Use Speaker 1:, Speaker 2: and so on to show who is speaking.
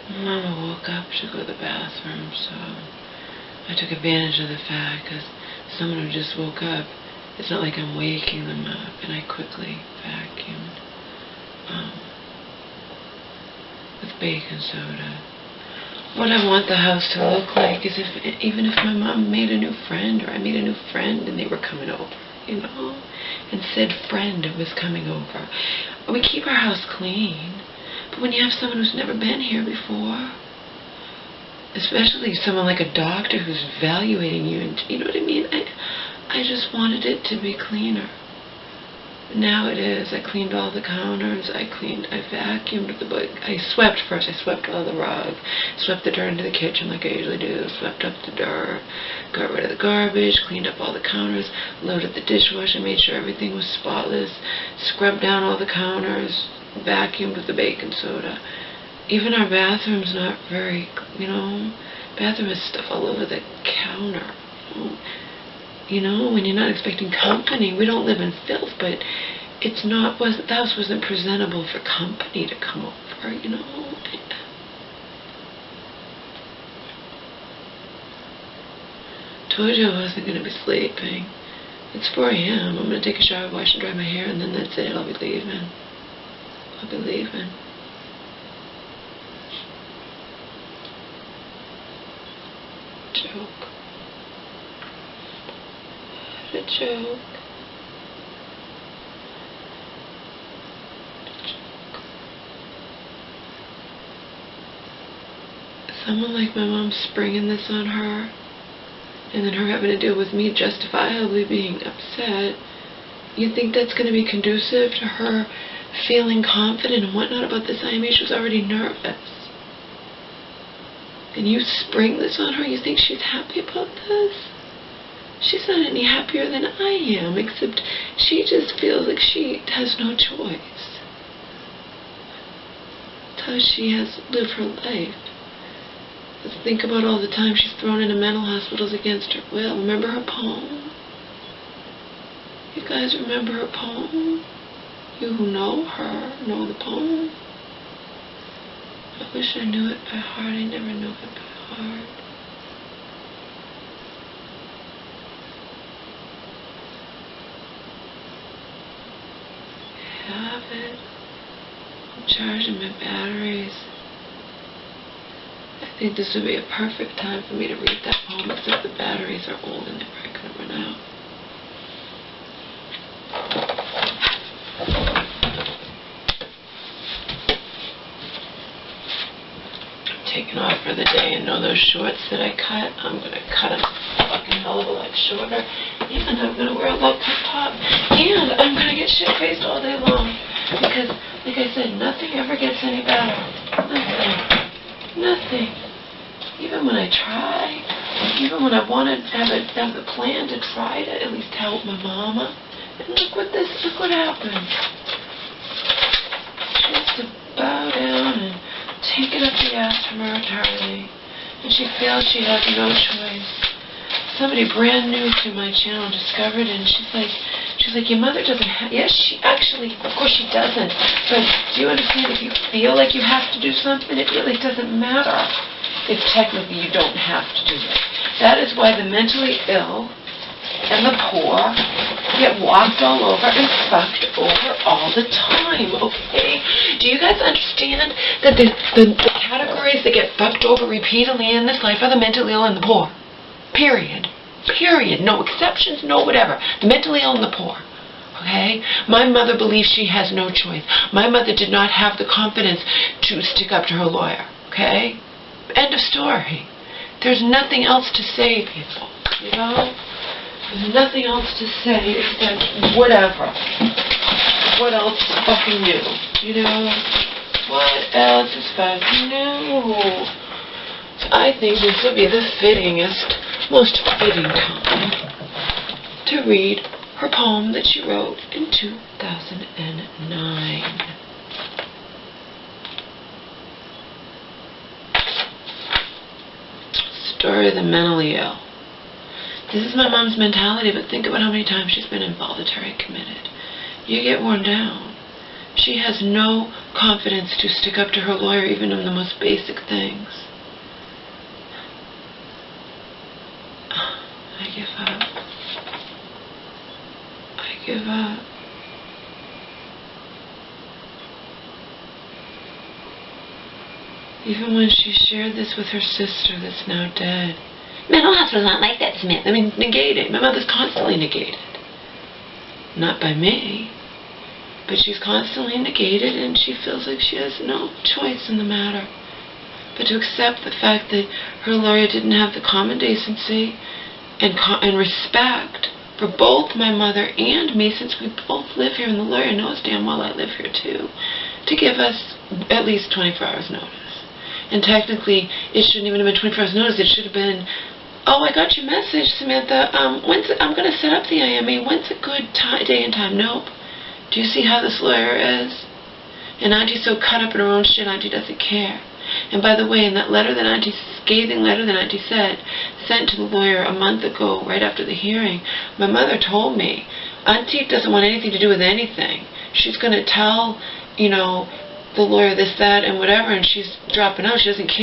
Speaker 1: Mama woke up to go to the bathroom, so I took advantage of the fact, because someone who just woke up, it's not like I'm waking them up, and I quickly vacuumed with baking soda. What I want the house to look like is even if my mom made a new friend, or I made a new friend and they were coming over, you know, and said friend was coming over. We keep our house clean, but when you have someone who's never been here before, especially someone like a doctor who's evaluating you, and you know what I mean, I just wanted it to be cleaner. Now it is. I cleaned all the counters. I vacuumed I swept first. I swept all the rug. Swept the dirt into the kitchen like I usually do. Swept up the dirt. Got rid of the garbage. Cleaned up all the counters. Loaded the dishwasher. Made sure everything was spotless. Scrubbed down all the counters. Vacuumed with the baking soda. Even our bathroom's not very, you know, bathroom has stuff all over the counter. You know, when you're not expecting company, we don't live in filth, but it's not, the house wasn't presentable for company to come over, you know. Told you I wasn't going to be sleeping. It's 4 a.m. I'm going to take a shower, wash and dry my hair, and then that's it. I'll be leaving. I'll be leaving. Joke. A joke. Someone like my mom springing this on her, and then her having to deal with me justifiably being upset, you think that's going to be conducive to her feeling confident and whatnot about this? I mean, she was already nervous. And you spring this on her, you think she's happy about this? She's not any happier than I am, except she just feels like she has no choice. That's how she has to live her life. Let's think about all the time she's thrown into mental hospitals against her will. Remember her poem? You guys remember her poem? You who know her know the poem. I wish I knew it by heart. I never knew it by heart. Have it. I'm charging my batteries. I think this would be a perfect time for me to read that poem, except the batteries are old and they're probably going to run out. Taking off for the day, and know those shorts that I cut, I'm going to cut them a fucking hell of a lot shorter, and I'm going to wear a low cut top, and I'm going to get shit-faced all day long, because, like I said, nothing ever gets any better. Nothing. Even when I try, even when I want to have the plan to try to at least help my mama, and look what happens. She has to bow down and take it up the ass from her attorney, and she feels she has no choice. Somebody brand new to my channel discovered it, and she's like, your mother doesn't have, yes, she actually, of course she doesn't, but do you understand, if you feel like you have to do something, it really doesn't matter if technically you don't have to do it. That is why the mentally ill and the poor get walked all over and fucked over all the time, okay? Do you guys understand that the categories that get fucked over repeatedly in this life are the mentally ill and the poor? Period. Period. No exceptions, no whatever. The mentally ill and the poor. Okay? My mother believes she has no choice. My mother did not have the confidence to stick up to her lawyer. Okay? End of story. There's nothing else to say, people. You know? There's nothing else to say except whatever. What else is fucking new? You know? What else is fucking new? So I think this will be the most fitting time to read her poem that she wrote in 2009. Story of the mentally ill. This is my mom's mentality, but think about how many times she's been involuntary committed. You get worn down. She has no confidence to stick up to her lawyer even in the most basic things. I give up. I give up. Even when she shared this with her sister that's now dead. Mental hospital's not like that, Smith. I mean, negated. My mother's constantly negated. Not by me. But she's constantly negated, and she feels like she has no choice in the matter but to accept the fact that her lawyer didn't have the common decency and respect for both my mother and me, since we both live here, and the lawyer knows damn well I live here too, to give us at least 24 hours notice. And technically, it shouldn't even have been 24 hours notice. It should have been, oh, I got your message, Samantha. I'm going to set up the IME. When's a good day and time? Nope. Do you see how this lawyer is? And Auntie's so caught up in her own shit, Auntie doesn't care. And by the way, in that letter that Auntie, scathing letter that Auntie said, sent to the lawyer a month ago, right after the hearing, my mother told me, Auntie doesn't want anything to do with anything. She's going to tell, you know, the lawyer this, that, and whatever, and she's dropping out. She doesn't care.